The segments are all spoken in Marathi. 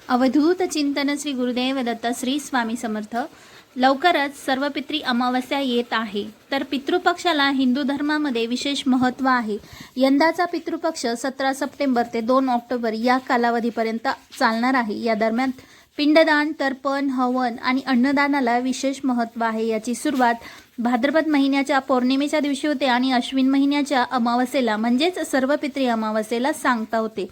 अवधूत चिंतन श्री गुरुदेव दत्त श्री स्वामी समर्थ। लवकरच सर्वपित्री अमावस्या येत आहे, तर पितृपक्षाला हिंदू धर्मामध्ये विशेष महत्त्व आहे। यंदाचा पितृपक्ष 17 सप्टेंबर ते 2 ऑक्टोबर या कालावधीपर्यंत चालणार आहे। या दरम्यान पिंडदान, तर्पण, हवन आणि अन्नदानाला विशेष महत्त्व आहे। याची सुरुवात भाद्रपद महिन्याच्या पौर्णिमेच्या दिवशी होते आणि अश्विन महिन्याच्या अमावस्येला म्हणजेच सर्वपित्री अमावस्येला सांगता होते।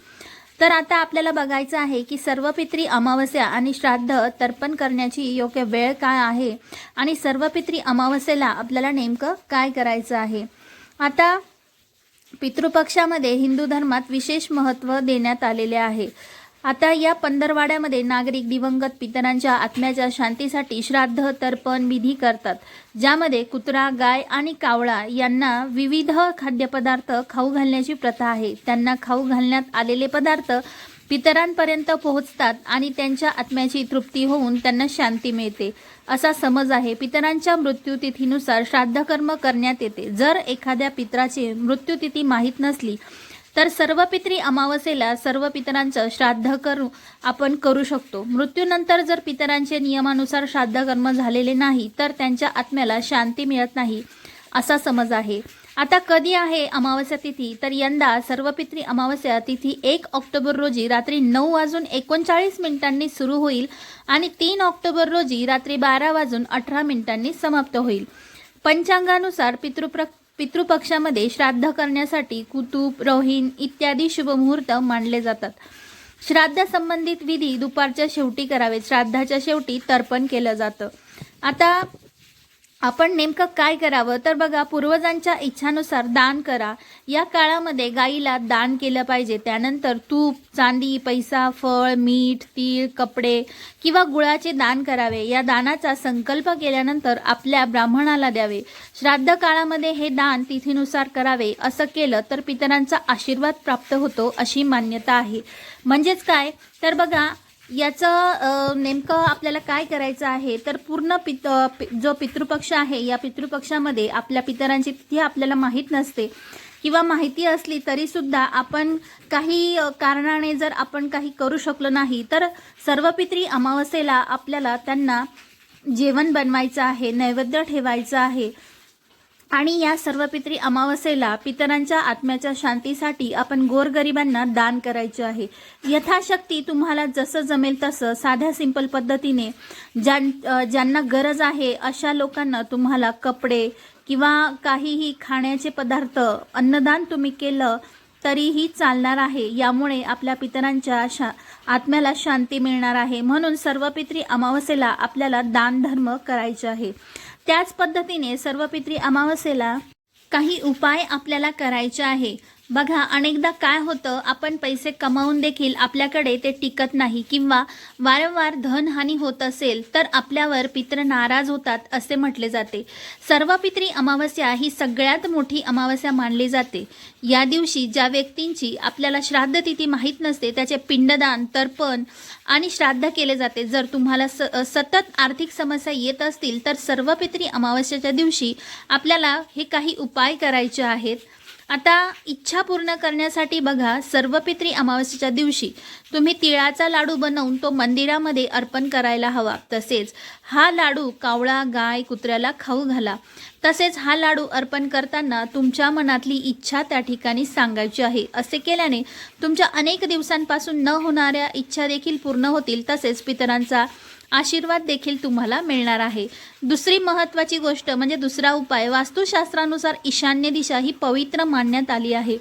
तर आता आपल्याला बघायचं आहे की सर्वपित्री अमावस्या आणि श्राद्ध तर्पण करण्याची योग्य वेळ काय आहे आणि सर्वपित्री अमावस्येला आपल्याला नेमकं काय करायचं आहे। आता पितृपक्षामध्ये हिंदू धर्मात विशेष महत्त्व देण्यात आलेले आहे। आता या पंधरवाड्यामध्ये नागरिक दिवंगत पितरांच्या आत्म्याच्या शांतीसाठी श्राद्ध तर्पण विधी करतात, ज्यामध्ये कुत्रा, गाय आणि कावळा यांना विविध खाद्यपदार्थ खाऊ घालण्याची प्रथा आहे। त्यांना खाऊ घालण्यात आलेले पदार्थ पितरांपर्यंत पोहोचतात आणि त्यांच्या आत्म्याची तृप्ती होऊन त्यांना शांती मिळते, असा समज आहे। पितरांच्या मृत्यूतिथीनुसार श्राद्धकर्म करण्यात येते। जर एखाद्या पितराची मृत्यूतिथी माहीत नसली तर सर्वपित्री अमावस्येला सर्व पितरांचं श्राद्ध आपण करू शकतो। मृत्यूनंतर जर पितरांचे नियमानुसार श्राद्धकर्म झालेले नाही तर त्यांच्या आत्म्याला शांती मिळत नाही, असा समज आहे। आता कधी आहे अमावस्या तिथी, तर यंदा सर्वपित्री अमावस्या तिथी 1 ऑक्टोबर रोजी रात्री 9:39 सुरू होईल आणि 3 ऑक्टोबर रोजी रात्री 12:18 समाप्त होईल। पंचांगानुसार पितृपक्षामध्ये श्राद्ध करण्यासाठी कुतूप, रोहिण इत्यादी शुभमुहूर्त मानले जातात। श्राद्ध संबंधित विधी दुपारच्या शेवटी करावेत। श्राद्धाच्या शेवटी तर्पण केलं जातं। आता आपण नेमकं काय करावं, तर बघा, पूर्वजांच्या इच्छानुसार दान करा। या काळामध्ये गाईला दान केलं पाहिजे। त्यानंतर तूप, चांदी, पैसा, फळ, मीठ, तीळ, कपडे किंवा गुळाचे दान करावे। या दानाचा संकल्प केल्यानंतर आपल्या ब्राह्मणाला द्यावे। श्राद्ध काळामध्ये हे दान तिथीनुसार करावे। असं केलं तर पितरांचा आशीर्वाद प्राप्त होतो, अशी मान्यता आहे। म्हणजेच काय, तर बघा, याचं नेमकं आपल्याला काय करायचं आहे, तर पूर्ण जो पितृपक्ष आहे या पितृपक्षामध्ये आपल्या पितरांची तिथी आपल्याला माहीत नसते किंवा माहिती असली तरीसुद्धा आपण काही कारणाने जर आपण काही करू शकलो नाही तर सर्वपित्री अमावस्येला आपल्याला त्यांना जेवण बनवायचं आहे, नैवेद्य ठेवायचं आहे आणि या सर्वपित्री अमावस्येला पितरांच्या आत्म्याच्या शांतीसाठी आपण गोरगरिबांना दान करायचे आहे। यथाशक्ती तुम्हाला जसं जमेल तसं साध्या सिंपल पद्धतीने ज्यांना गरज आहे अशा लोकांना तुम्हाला कपडे किंवा काहीही खाण्याचे पदार्थ अन्नदान तुम्ही केलं तरीही चालणार आहे। यामुळे आपल्या पितरांच्या आत्म्याला शांती मिळणार आहे। म्हणून सर्वपित्री अमावस्येला आपल्याला दानधर्म करायचे आहे। त्याच पद्धतीने सर्वपित्री अमावस्येला काही उपाय आपल्याला करायचे आहे। बघा, अनेकदा काय होतं, आपण पैसे कमावून देखील आपल्याकडे ते टिकत नाही किंवा वारंवार धनहानी होत असेल तर आपल्यावर पितर नाराज होतात, असे म्हटले जाते। सर्वपित्री अमावस्या ही सगळ्यात मोठी अमावस्या मानली जाते। या दिवशी ज्या व्यक्तींची आपल्याला श्राद्ध तिथी माहीत नसते त्याचे पिंडदान, तर्पण आणि श्राद्ध केले जाते। जर तुम्हाला सतत आर्थिक समस्या येत असतील तर सर्वपित्री अमावस्येच्या दिवशी आपल्याला हे काही उपाय करायचे आहेत। आता इच्छा पूर्ण करण्यासाठी बघा, सर्वपित्री अमावस्येच्या दिवशी तुम्ही तिळाचा लाडू बनवून तो मंदिरामध्ये अर्पण करायला हवा। तसेच हा लाडू कावळा, गाय, कुत्र्याला खाऊ घाला। तसेच हा लाडू अर्पण करताना तुमच्या मनातली इच्छा त्या ठिकाणी सांगायची आहे। असे केल्याने तुमच्या अनेक दिवसांपासून न होणाऱ्या इच्छा देखील पूर्ण होतील, तसेच पितरांचा आशीर्वाद देखील तुम्हाला मिळणार आहे। दुसरी महत्त्वाची गोष्ट म्हणजे दुसरा उपाय, वास्तुशास्त्रानुसार ईशान्य दिशा ही पवित्र मानण्यात आली आहे।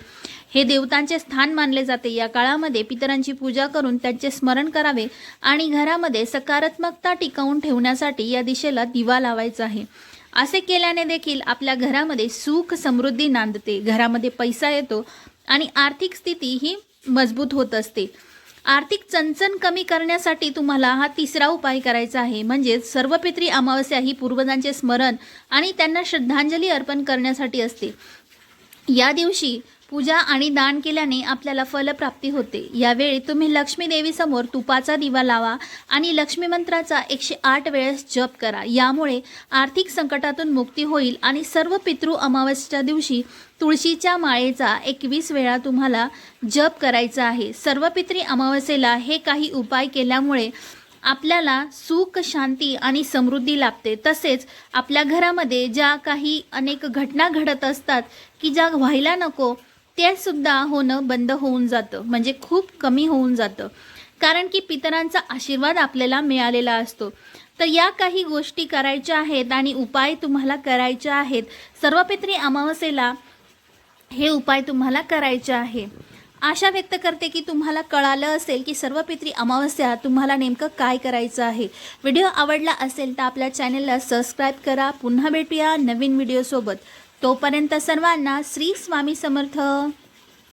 हे देवतांचे स्थान मानले जाते। या काळामध्ये पितरांची पूजा करून त्यांचे स्मरण करावे आणि घरामध्ये सकारात्मकता टिकवून ठेवण्यासाठी या दिशेला दिवा लावायचा आहे। असे केल्याने देखील आपल्या घरामध्ये सुख समृद्धी नांदते, घरामध्ये पैसा येतो आणि आर्थिक स्थिती ही मजबूत होत असते। आर्थिक चणचण कमी करण्यासाठी तुम्हाला हा तिसरा उपाय करायचा आहे। म्हणजेच सर्वपित्री अमावस्या ही पूर्वजांचे स्मरण आणि त्यांना श्रद्धांजली अर्पण करण्यासाठी असते। या दिवशी पूजा आणि दान केल्याने आपल्याला फलप्राप्ती होते। यावेळी तुम्ही लक्ष्मी देवीसमोर तुपाचा दिवा लावा आणि लक्ष्मी मंत्राचा 108 वेळेस जप करा। यामुळे आर्थिक संकटातून मुक्ती होईल आणि सर्व पितृ अमावस्येच्या दिवशी तुळशीच्या माळेचा 21 वेळा तुम्हाला जप करायचा आहे। सर्व पितृ अमावस्येला हे काही उपाय केल्यामुळे आपल्याला सुख, शांती आणि समृद्धी लाभते। तसेच आपल्या घरामध्ये ज्या काही अनेक घटना घडत असतात की ज्या व्हायला नको ते सुद्धा होणं बंद होऊन जातं, म्हणजे खूप कमी होऊन जातं, कारण की पितरांचा आशीर्वाद आपल्याला मिळालेला असतो। तर या काही गोष्टी करायच्या आहेत आणि उपाय तुम्हाला करायचे आहेत। सर्व पितृ अमावस्येला हे उपाय तुम्हाला करायचे आहे। आशा व्यक्त करते की तुम्हाला कळालं असेल की सर्व पितृ अमावस्या तुम्हाला नेमकं काय करायचं आहे। व्हिडिओ आवडला असेल तर आपल्या चॅनलला सबस्क्राईब करा। पुन्हा भेटूया नवीन व्हिडिओसोबत। तोपर्यंत सर्वांना श्री स्वामी समर्थ।